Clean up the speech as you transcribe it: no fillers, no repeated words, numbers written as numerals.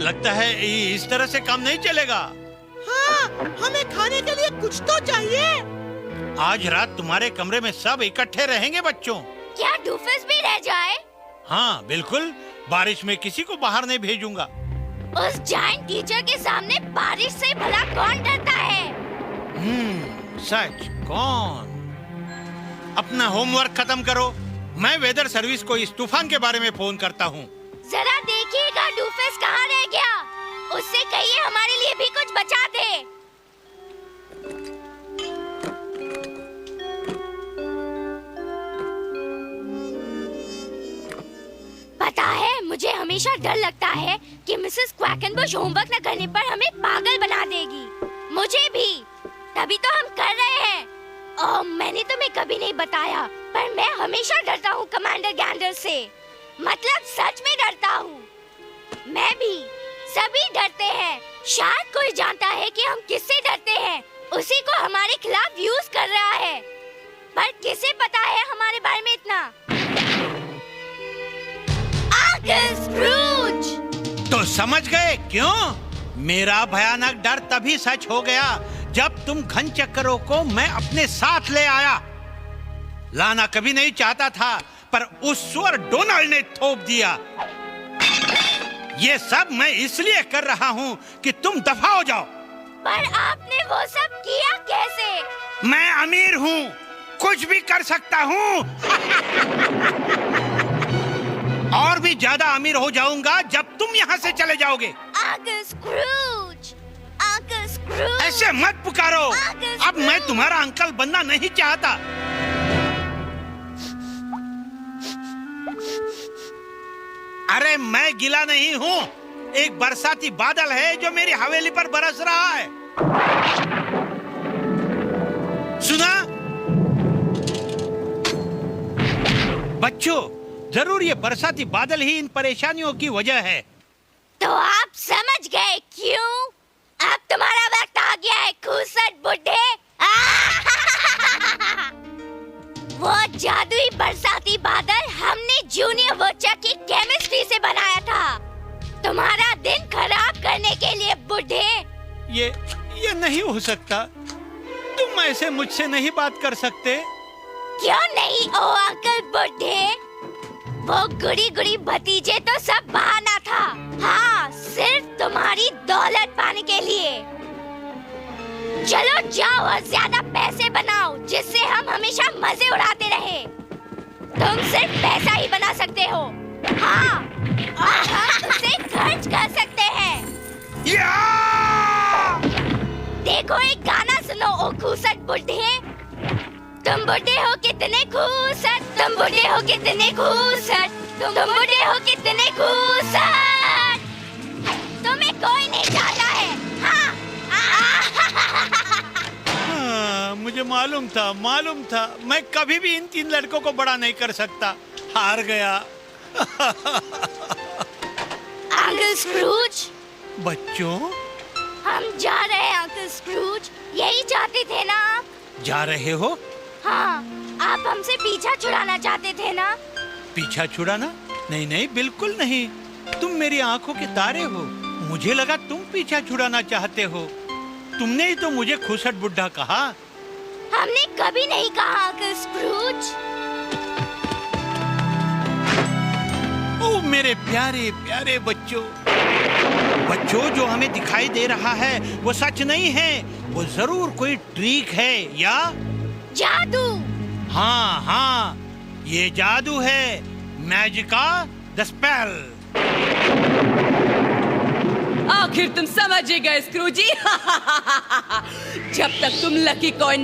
लगता है इस तरह से काम नहीं चलेगा। हाँ, हमें खाने के लिए कुछ तो चाहिए। आज रात तुम्हारे कमरे में सब इकट्ठे रहेंगे बच्चों। क्या डूफस भी रह जाए? हाँ बिल्कुल, बारिश में किसी को बाहर नहीं भेजूंगा। उस जायंट टीचर के सामने बारिश से भला कौन डरता है? सच कौन? अपना होमवर्क खत्म करो, मैं वेदर सर्विस को इस तूफान के बारे में फोन करता हूँ। जरा देखिएगा डूफस कहाँ रह गया। उससे कहिए हमारे लिए भी कुछ बचा दे। पता है, मुझे हमेशा डर लगता है कि मिसेस क्वैकनबुश होमवर्क न करने पर हमें पागल बना देगी। मुझे भी, तभी तो हम कर रहे हैं। ओह, मैंने तुम्हें कभी नहीं बताया, पर मैं हमेशा डरता हूँ कमांडर गैंडर से। मतलब सच में डरता हूँ। मैं भी, सभी डरते हैं। शायद कोई जानता है कि हम किससे डरते हैं, उसी को हमारे खिलाफ यूज कर रहा है। पर किसे पता है हमारे बारे में इतना? Uncle Scrooge! तो समझ गए क्यों? मेरा भयानक डर तभी सच हो गया जब तुम घन चक्करों को मैं अपने साथ ले आया। लाना कभी नहीं चाहता था, पर उस सुअर डोनाल्ड ने थोप दिया। ये सब मैं इसलिए कर रहा हूँ कि तुम दफा हो जाओ। पर आपने वो सब किया कैसे? मैं अमीर हूँ, कुछ भी कर सकता हूँ। और भी ज्यादा अमीर हो जाऊंगा जब तुम यहाँ से चले जाओगे। Uncle Scrooge! Uncle Scrooge! ऐसे मत पुकारो। अब मैं तुम्हारा अंकल बनना नहीं चाहता। अरे मैं गिला नहीं हूँ, एक बरसाती बादल है जो मेरी हवेली पर बरस रहा है। सुना? बच्चों, जरूर ये बरसाती बादल ही इन परेशानियों की वजह है। तो आप समझ गए क्यों? अब तुम्हारा वक्त आ गया है, खूसट बुड्ढे। वो जादुई बरसाती बादल हमने जूनियर वोचा की केमिस्ट्री से बनाया था, तुम्हारा दिन खराब करने के लिए बुड्ढे। ये नहीं हो सकता। तुम ऐसे मुझसे नहीं बात कर सकते। क्यों नहीं ओ अंकल बुड्ढे? वो गुड़ी गुड़ी भतीजे तो सब बहाना था। हाँ, सिर्फ तुम्हारी दौलत पाने के लिए। चलो जाओ और ज्यादा पैसे बनाओ, जिससे हम हमेशा मजे उड़ाते रहे। तुम सिर्फ पैसा ही बना सकते हो। हाँ, और हम उसे खर्च कर सकते हैं। देखो, एक गाना सुनो ओ खूसट बुड्ढे। तुम बुड्ढे हो कितने खूसट, तुम बुड्ढे हो कितने खूसट, तुम बुड्ढे हो कितने खूसट। तुम्हें कोई नहीं चाहता है। हाँ, मुझे मालूम था मैं कभी भी इन 3 लड़कों को बड़ा नहीं कर सकता। हार गया। Uncle Scrooge! बच्चों, हम जा रहे हैं अंकल स्क्रूज। यही चाहते थे ना आप? जा रहे हो? हाँ, आप हमसे पीछा छुड़ाना चाहते थे ना? पीछा छुड़ाना? नहीं नहीं, बिल्कुल नहीं। तुम मेरी आंखों के तारे हो। मुझे लगा तुम पीछा छुड़ाना चाहते हो। तुमने ही तो मुझे खूसट बुड्ढा कहा। हमने कभी नहीं कहा अंकल स्क्रूज। ओ मेरे प्यारे प्यारे बच्चों, जो हमें दिखाई दे रहा है वो सच नहीं है। वो जरूर कोई ट्रिक है या जादू। हाँ, ये जादू है। मैजिका द स्पेल। आखिर तुम समझ ही गए स्क्रूजी। जब तक तुम लकी कॉइन